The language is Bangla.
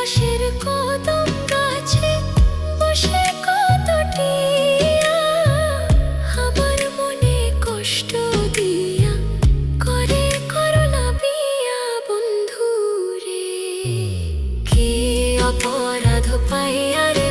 পাশের কদম গাছে বসে কতটিয়া আমার মনে কষ্ট দিয়া করে করলা বিয়া বন্ধু রে। কি অপরাধ পাইয়া রে